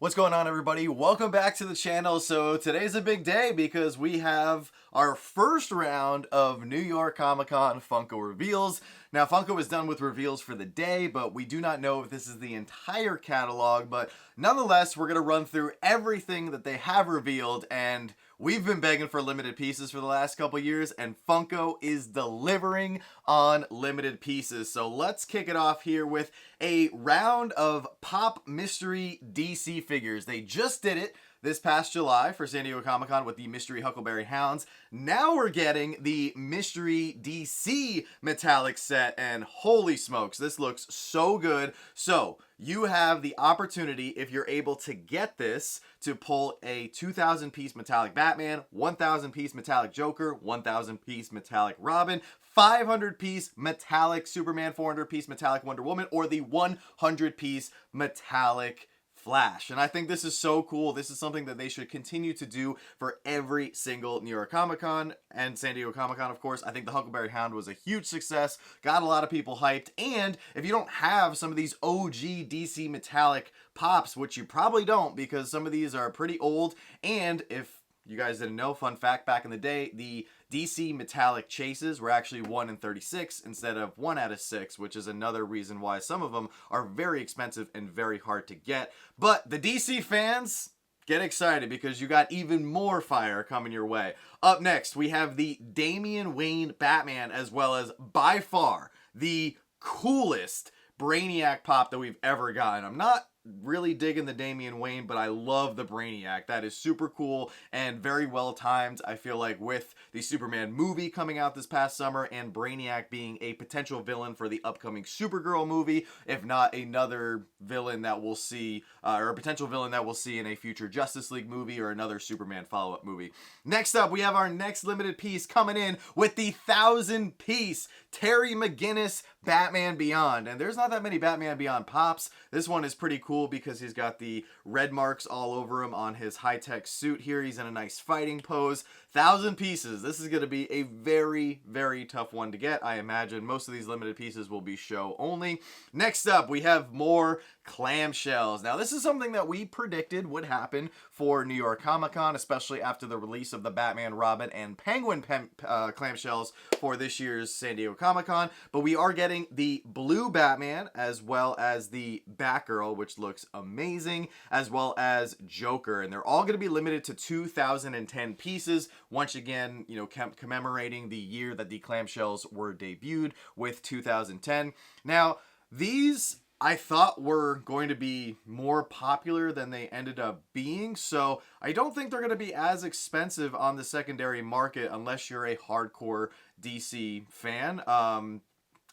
What's going on, everybody? Welcome back to the channel. So today's a big day because we have our first round of New York Comic Con Funko reveals. Now, Funko is done with reveals for the day, but we do not know if this is the entire catalog. But nonetheless, we're going to run through everything that they have revealed, and we've been begging for limited pieces for the last couple years, and Funko is delivering on limited pieces. So let's kick it off here with a round of Pop Mystery DC figures. They just did it this past July for San Diego Comic-Con with the Mystery Huckleberry Hounds. Now we're getting the Mystery DC metallic set, and holy smokes, this looks so good. So you have the opportunity, if you're able to get this, to pull a 2,000 piece metallic Batman, 1,000 piece metallic Joker, 1,000 piece metallic Robin, 500 piece metallic Superman, 400 piece metallic Wonder Woman, or the 100 piece metallic Flash. And I think this is so cool. This is something that they should continue to do for every single New York Comic Con and San Diego Comic Con, of course. I think the Huckleberry Hound was a huge success, got a lot of people hyped, and if you don't have some of these OG DC metallic pops, which you probably don't because some of these are pretty old, and if you guys didn't know, fun fact, back in the day, the DC metallic chases were actually 1 in 36 instead of 1 out of 6, which is another reason why some of them are very expensive and very hard to get. But the DC fans, get excited because you got even more fire coming your way. Up next, we have the Damian Wayne Batman, as well as by far the coolest Brainiac pop that we've ever gotten. I'm not really digging the Damian Wayne, but I love the Brainiac. That is super cool and very well timed, I feel like, with the Superman movie coming out this past summer and Brainiac being a potential villain for the upcoming Supergirl movie, if not another villain that we'll see, or a potential villain that we'll see in a future Justice League movie or another Superman follow-up movie. Next up, we have our next limited piece coming in with the 1,000 piece Terry McGinnis Batman Beyond. And there's not that many Batman Beyond pops. This one is pretty cool because he's got the red marks all over him on his high-tech suit here. He's in a nice fighting pose. 1,000 pieces. This is going to be a very, very tough one to get. I imagine most of these limited pieces will be show only. Next up, we have more clamshells. Now, this is something that we predicted would happen for New York Comic Con, especially after the release of the Batman, Robin, and Penguin clamshells for this year's San Diego Comic Con. But we are getting the blue Batman as well as the Batgirl, which looks amazing, as well as Joker. And they're all going to be limited to 2,010 pieces. Once again, you know, commemorating the year that the clamshells were debuted with 2010. Now, these I thought were going to be more popular than they ended up being, so I don't think they're going to be as expensive on the secondary market unless you're a hardcore DC fan.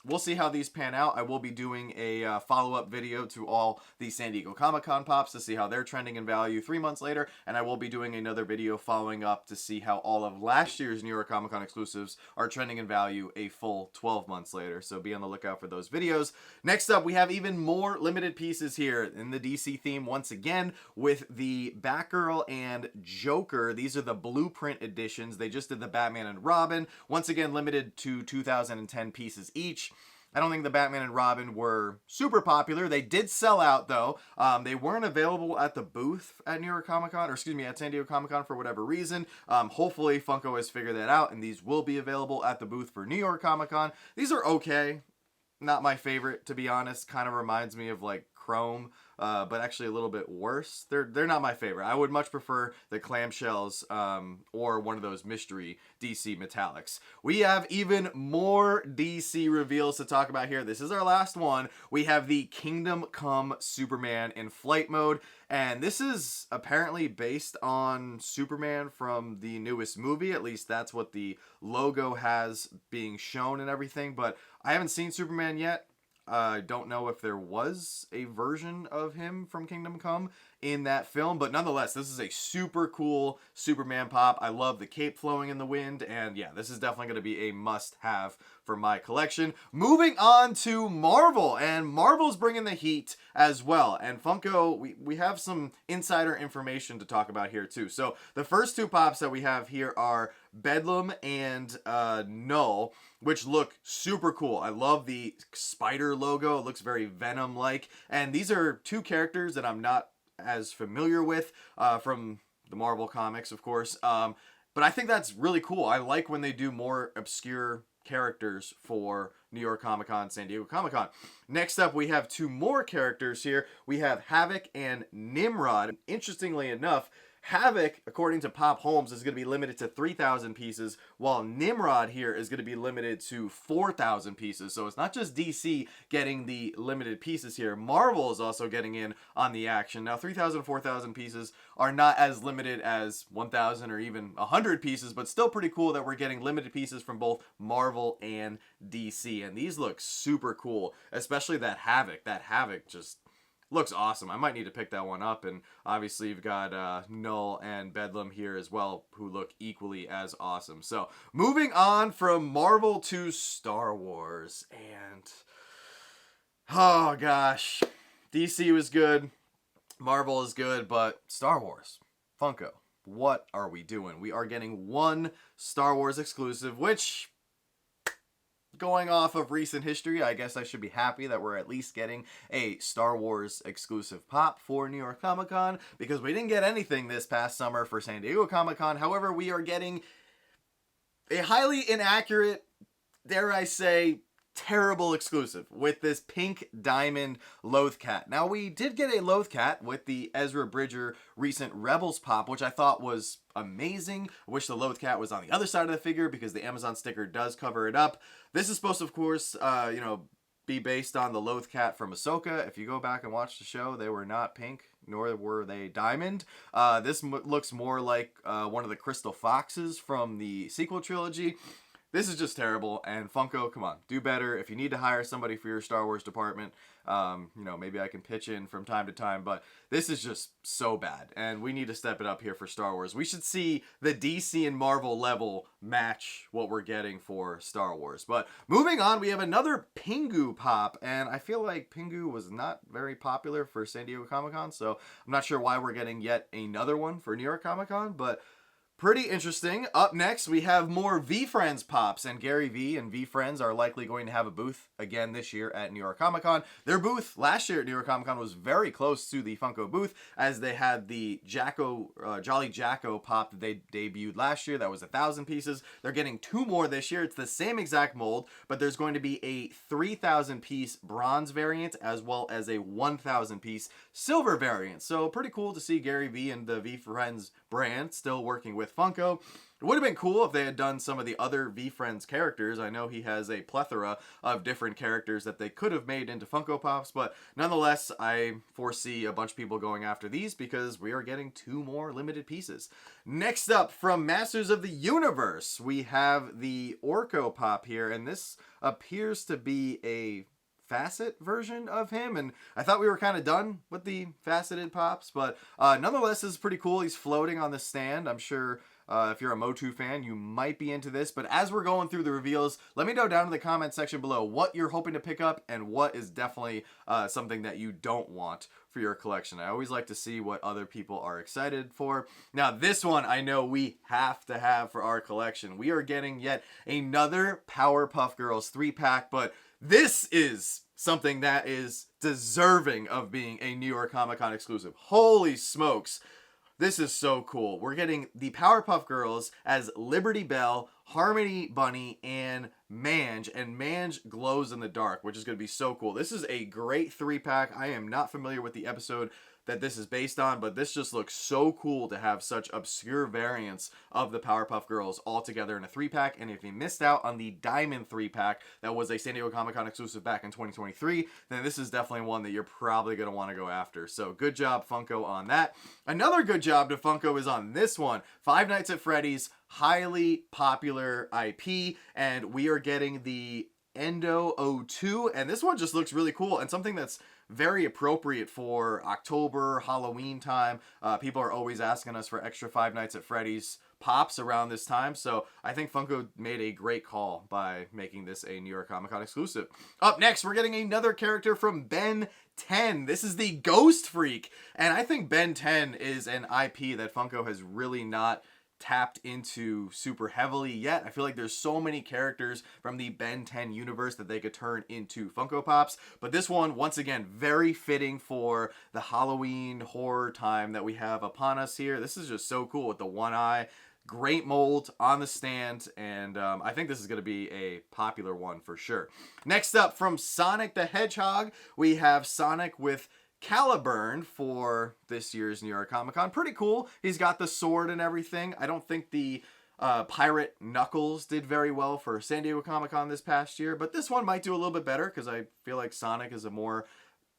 We'll see how these pan out. I will be doing a follow-up video to all the San Diego Comic-Con pops to see how they're trending in value 3 months later, and I will be doing another video following up to see how all of last year's New York Comic-Con exclusives are trending in value a full 12 months later, so be on the lookout for those videos. Next up, we have even more limited pieces here in the DC theme once again with the Batgirl and Joker. These are the blueprint editions. They just did the Batman and Robin, once again limited to 2,010 pieces each. I don't think the Batman and Robin were super popular. They did sell out, though. They weren't available at the booth at New York Comic Con, or excuse me, at San Diego Comic Con for whatever reason. Hopefully, Funko has figured that out, and these will be available at the booth for New York Comic Con. These are okay. Not my favorite, to be honest. Kind of reminds me of, like, Chrome, but actually a little bit worse. They're not my favorite. I would much prefer the clamshells or one of those mystery DC metallics. We have even more DC reveals to talk about here. This is our last one. We have the Kingdom Come Superman in flight mode, and this is apparently based on Superman from the newest movie. At least that's what the logo has being shown and everything, but I haven't seen Superman yet. I don't know if there was a version of him from Kingdom Come in that film, but nonetheless, this is a super cool Superman pop. I love the cape flowing in the wind, and yeah, this is definitely going to be a must-have for my collection. Moving on to Marvel, and Marvel's bringing the heat as well, and Funko, we have some insider information to talk about here too. So the first two pops that we have here are Bedlam and Null, which look super cool. I love the spider logo. It looks very Venom-like, and these are two characters that I'm not as familiar with from the Marvel comics, of course. But I think that's really cool. I like when they do more obscure characters for New York Comic Con, San Diego Comic Con. Next up, we have two more characters here. We have Havoc and Nimrod. Interestingly enough, Havoc, according to Pop Holmes, is going to be limited to 3,000 pieces, while Nimrod here is going to be limited to 4,000 pieces. So it's not just DC getting the limited pieces here. Marvel is also getting in on the action. Now, 3,000, 4,000 pieces are not as limited as 1,000 or even 100 pieces, but still pretty cool that we're getting limited pieces from both Marvel and DC. And these look super cool, especially that Havoc. That Havoc just looks awesome. I might need to pick that one up. And obviously you've got Null and Bedlam here as well, who look equally as awesome. So moving on from Marvel to Star Wars. And oh gosh, DC was good, Marvel is good, but Star Wars, Funko, what are we doing? We are getting one Star Wars exclusive, which, going off of recent history, I guess I should be happy that we're at least getting a Star Wars exclusive pop for New York Comic Con, because we didn't get anything this past summer for San Diego Comic Con. However, we are getting a highly inaccurate, dare I say, terrible exclusive with this pink diamond Lothcat. Now, we did get a Lothcat with the Ezra Bridger recent Rebels pop, which I thought was amazing. I wish the Lothcat was on the other side of the figure because the Amazon sticker does cover it up. This is supposed to, of course, be based on the Lothcat from Ahsoka. If you go back and watch the show, they were not pink, nor were they diamond. This looks more like one of the Crystal Foxes from the sequel trilogy. This is just terrible, and Funko, come on, do better. If you need to hire somebody for your Star Wars department, maybe I can pitch in from time to time, but this is just so bad, and we need to step it up here for Star Wars. We should see the DC and Marvel level match what we're getting for Star Wars. But moving on, we have another Pingu pop, and I feel like Pingu was not very popular for San Diego Comic-Con, so I'm not sure why we're getting yet another one for New York Comic-Con, but pretty interesting. Up next, we have more V-Friends pops, and Gary V and V-Friends are likely going to have a booth again this year at New York Comic Con. Their booth last year at New York Comic Con was very close to the Funko booth, as they had the Jolly Jacko pop that they debuted last year. That was 1,000 pieces. They're getting two more this year. It's the same exact mold, but there's going to be a 3,000 piece bronze variant as well as a 1,000 piece silver variant. So pretty cool to see Gary V and the V-Friends brand still working with Funko. It would have been cool if they had done some of the other V-Friends characters. I know he has a plethora of different characters that they could have made into Funko Pops, but nonetheless, I foresee a bunch of people going after these because we are getting two more limited pieces. Next up, from Masters of the Universe, we have the Orko pop here, and this appears to be a facet version of him, and I thought we were kind of done with the faceted pops, but nonetheless, this is pretty cool. He's floating on the stand. I'm sure if you're a Motu fan, you might be into this, but as we're going through the reveals, let me know down in the comment section below what you're hoping to pick up and what is definitely something that you don't want for your collection. I always like to see what other people are excited for. Now, this one I know we have to have for our collection. We are getting yet another Powerpuff Girls 3-pack, but this is something that is deserving of being a New York Comic Con exclusive. Holy smokes. This is so cool. We're getting the Powerpuff Girls as Liberty Bell, Harmony Bunny, and Mange. And Mange glows in the dark, which is going to be so cool. This is a great 3-pack. I am not familiar with the episode that this is based on, but this just looks so cool to have such obscure variants of the Powerpuff Girls all together in a 3-pack. And if you missed out on the Diamond 3-pack that was a San Diego Comic Con exclusive back in 2023, then this is definitely one that you're probably going to want to go after. So good job, Funko, on that. Another good job to Funko is on this one. Five Nights at Freddy's, highly popular IP, and we are getting the Endo 02, and this one just looks really cool and something that's very appropriate for October, Halloween time. People are always asking us for extra Five Nights at Freddy's pops around this time, so I think Funko made a great call by making this a New York Comic Con exclusive. Up next, we're getting another character from Ben 10. This is the Ghost Freak, and I think Ben 10 is an IP that Funko has really not tapped into super heavily yet. I feel like there's so many characters from the Ben 10 universe that they could turn into Funko Pops, but this one, once again, very fitting for the Halloween horror time that we have upon us here. This is just so cool with the one eye. Great mold on the stand, and I think this is going to be a popular one for sure. Next up, from Sonic the Hedgehog, we have Sonic with Caliburn for this year's New York Comic Con. Pretty cool. He's got the sword and everything. I don't think the Pirate Knuckles did very well for San Diego Comic Con this past year, but this one might do a little bit better because I feel like Sonic is a more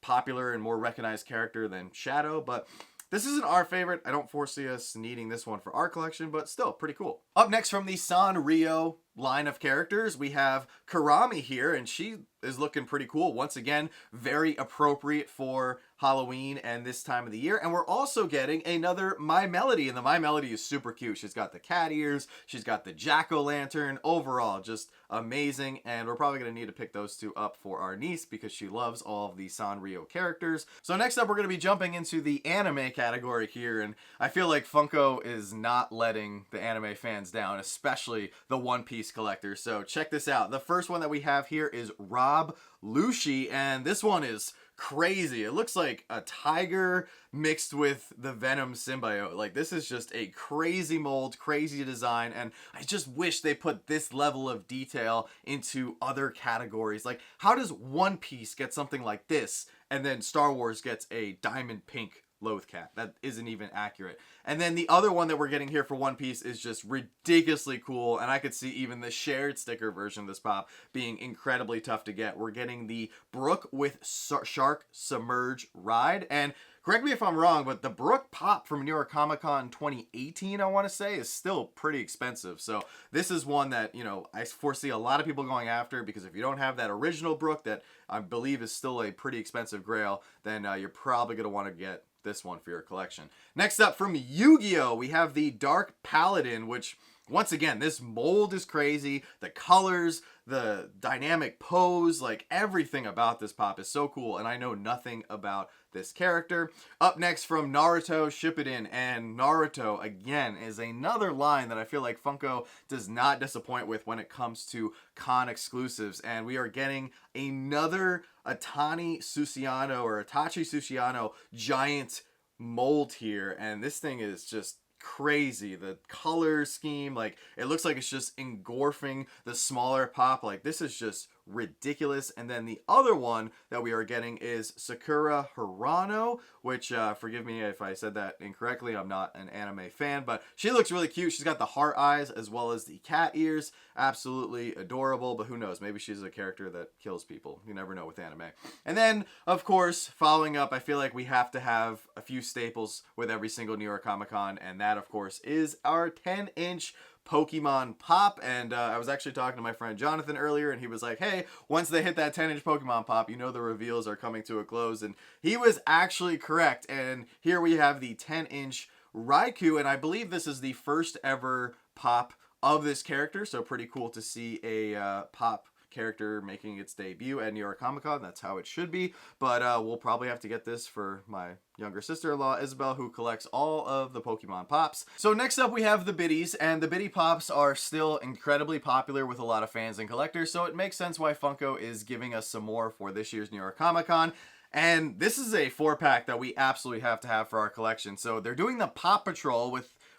popular and more recognized character than Shadow, but this isn't our favorite. I don't foresee us needing this one for our collection, but still pretty cool. Up next, from the Sanrio line of characters, we have Karami here, and she is looking pretty cool. Once again, very appropriate for Halloween and this time of the year. And we're also getting another My Melody, and the My Melody is super cute. She's got the cat ears, she's got the jack-o'-lantern. Overall, just amazing, and we're probably going to need to pick those two up for our niece because she loves all of the Sanrio characters. So next up, we're going to be jumping into the anime category here, and I feel like Funko is not letting the anime fans down, especially the One Piece collectors. So check this out. The first one that we have here is Rob Lucci, and this one is crazy. It looks like a tiger mixed with the Venom symbiote. Like, this is just a crazy mold, crazy design, and I just wish they put this level of detail into other categories. Like, how does One Piece get something like this, and then Star Wars gets a diamond pink Lothcat? That isn't even accurate. And then the other one that we're getting here for One Piece is just ridiculously cool, and I could see even the shared sticker version of this pop being incredibly tough to get. We're getting the Brook with Shark Submerge Ride, and correct me if I'm wrong, but the Brook pop from New York Comic Con 2018, I want to say, is still pretty expensive. So this is one that, you know, I foresee a lot of people going after, because if you don't have that original Brook that I believe is still a pretty expensive grail, then you're probably going to want to get this one for your collection. Next up, from Yu-Gi-Oh!, we have the Dark Paladin, which, once again, this mold is crazy. The colors, the dynamic pose, like everything about this pop is so cool, and I know nothing about this character. Up next, from Naruto Shippuden, and Naruto, again, is another line that I feel like Funko does not disappoint with when it comes to con exclusives, and we are getting another Itachi Sushiano giant mold here, and this thing is just crazy. The color scheme, like, it looks like it's just engulfing the smaller pop. Like, this is just ridiculous. And then the other one that we are getting is Sakura Hirano, which forgive me if I said that incorrectly, I'm not an anime fan, but she looks really cute. She's got the heart eyes as well as the cat ears. Absolutely adorable, but who knows, maybe she's a character that kills people. You never know with anime. And then, of course, following up, I feel like we have to have a few staples with every single New York Comic Con, and that, of course, is our 10-inch Pokemon pop. And I was actually talking to my friend Jonathan earlier, and he was like, hey, once they hit that 10-inch Pokemon pop, you know the reveals are coming to a close. And he was actually correct. And here we have the 10-inch Raikou, and I believe this is the first ever pop of this character, so pretty cool to see a pop character making its debut at New York Comic Con. That's how it should be, but we'll probably have to get this for my younger sister-in-law Isabel, who collects all of the Pokemon pops. So next up, we have the Biddies, and the Biddy pops are still incredibly popular with a lot of fans and collectors, so it makes sense why Funko is giving us some more for this year's New York Comic Con. And this is a 4-pack that we absolutely have to have for our collection. So they're doing the Pop Patrol,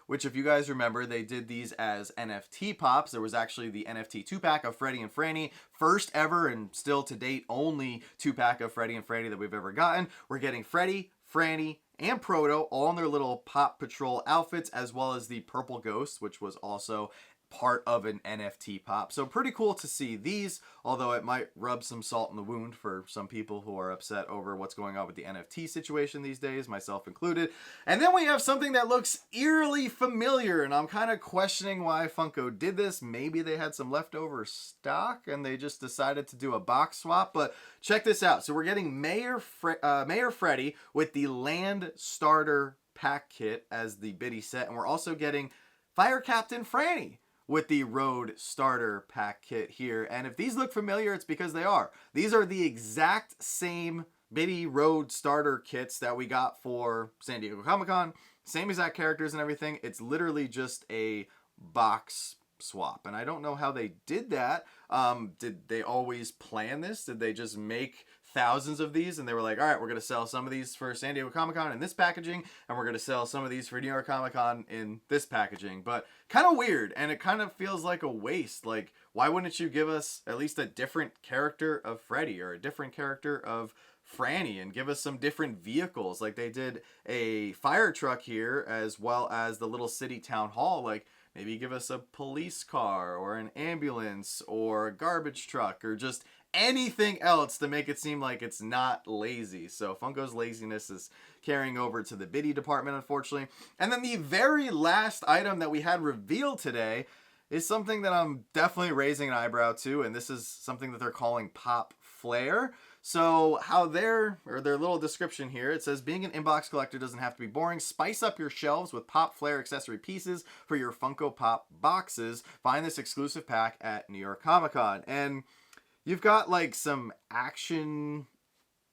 which, if you guys remember, they did these as NFT pops. There was actually the NFT 2-pack of Freddy and Franny, first ever and still to date only 2-pack of Freddy and Franny that we've ever gotten. We're getting Freddy, Franny, and Proto all in their little Pop Patrol outfits, as well as the Purple Ghost, which was also part of an NFT pop. So pretty cool to see these, although it might rub some salt in the wound for some people who are upset over what's going on with the NFT situation these days, myself included. And then we have something that looks eerily familiar, and I'm kind of questioning why Funko did this. Maybe they had some leftover stock and they just decided to do a box swap, but check this out. So we're getting Mayor Freddy with the Land Starter Pack Kit as the Biddy set, and we're also getting Fire Captain Franny with the Road Starter Pack Kit here. And if these look familiar, it's because they are. These are the exact same Bitty Road starter kits that we got for San Diego Comic-Con. Same exact characters and everything. It's literally just a box swap, and I don't know how they did that. Did they always plan this? Did they just make thousands of these and they were like, all right, we're gonna sell some of these for San Diego Comic-Con in this packaging, and we're gonna sell some of these for New York Comic-Con in this packaging? But kind of weird, and it kind of feels like a waste. Like, why wouldn't you give us at least a different character of Freddy or a different character of Franny and give us some different vehicles? Like, they did a fire truck here as well as the little city town hall. Like, maybe give us a police car or an ambulance or a garbage truck or just anything else to make it seem like it's not lazy. So Funko's laziness is carrying over to the Bitty department, unfortunately. And then the very last item that we had revealed today is something that I'm definitely raising an eyebrow to, and this is something that they're calling Pop Flare. So how their little description here, it says, being an inbox collector doesn't have to be boring. Spice up your shelves with Pop Flare accessory pieces for your Funko Pop boxes. Find this exclusive pack at New York Comic Con. And you've got like some action,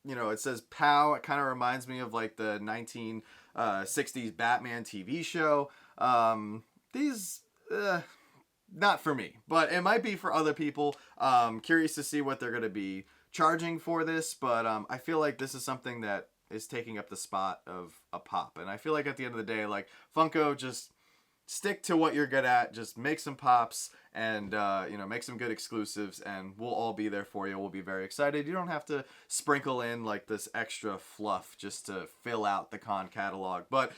you know, it says POW. It kind of reminds me of like the 1960s Batman TV show. These, not for me, but it might be for other people. Curious to see what they're going to be charging for this, but I feel like this is something that is taking up the spot of a pop, and I feel like at the end of the day, like, Funko, just stick to what you're good at, just make some pops and you know, make some good exclusives, and we'll all be there for you. We'll be very excited. You don't have to sprinkle in like this extra fluff just to fill out the con catalog. But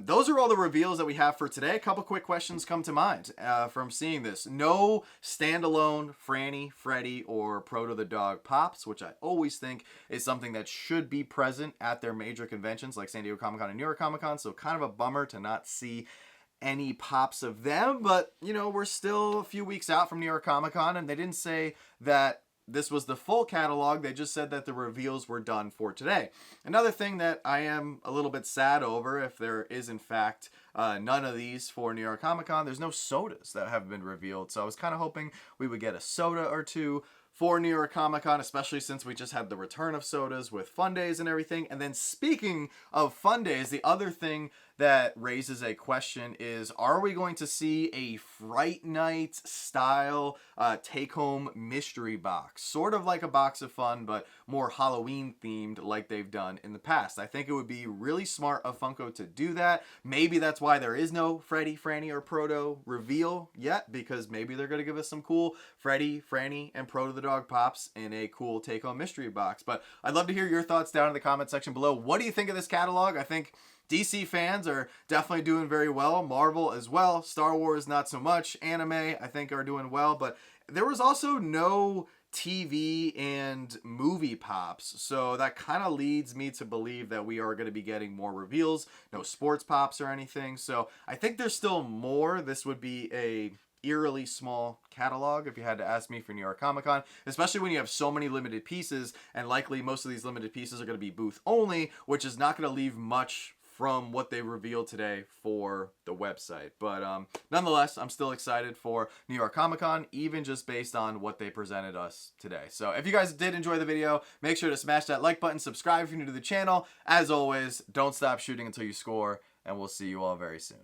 those are all the reveals that we have for today. A couple quick questions come to mind from seeing this. No standalone Franny, Freddy, or Proto the Dog pops, which I always think is something that should be present at their major conventions like San Diego Comic-Con and New York Comic-Con. So kind of a bummer to not see any pops of them, but you know, we're still a few weeks out from New York Comic Con, and they didn't say that this was the full catalog. They just said that the reveals were done for today. Another thing that I am a little bit sad over, if there is in fact none of these for New York Comic Con, there's no sodas that have been revealed. So I was kind of hoping we would get a soda or two for New York Comic Con, especially since we just had the return of sodas with Fun Days and everything. And then speaking of Fun Days, the other thing that raises a question is, are we going to see a Fright Night style take-home mystery box? Sort of like a Box of Fun, but more Halloween themed like they've done in the past. I think it would be really smart of Funko to do that. Maybe that's why there is no Freddy, Franny, or Proto reveal yet, because maybe they're going to give us some cool Freddy, Franny, and Proto the Dog pops in a cool take-home mystery box. But I'd love to hear your thoughts down in the comment section below. What do you think of this catalog? I think DC fans are definitely doing very well. Marvel as well. Star Wars, not so much. Anime, I think, are doing well. But there was also no TV and movie pops. So that kind of leads me to believe that we are going to be getting more reveals. No sports pops or anything. So I think there's still more. This would be a eerily small catalog if you had to ask me for New York Comic Con, especially when you have so many limited pieces, and likely most of these limited pieces are going to be booth only, which is not going to leave much from what they revealed today for the website. But nonetheless, I'm still excited for New York Comic Con, even just based on what they presented us today. So if you guys did enjoy the video, make sure to smash that like button, subscribe if you're new to the channel. As always, don't stop shooting until you score, and we'll see you all very soon.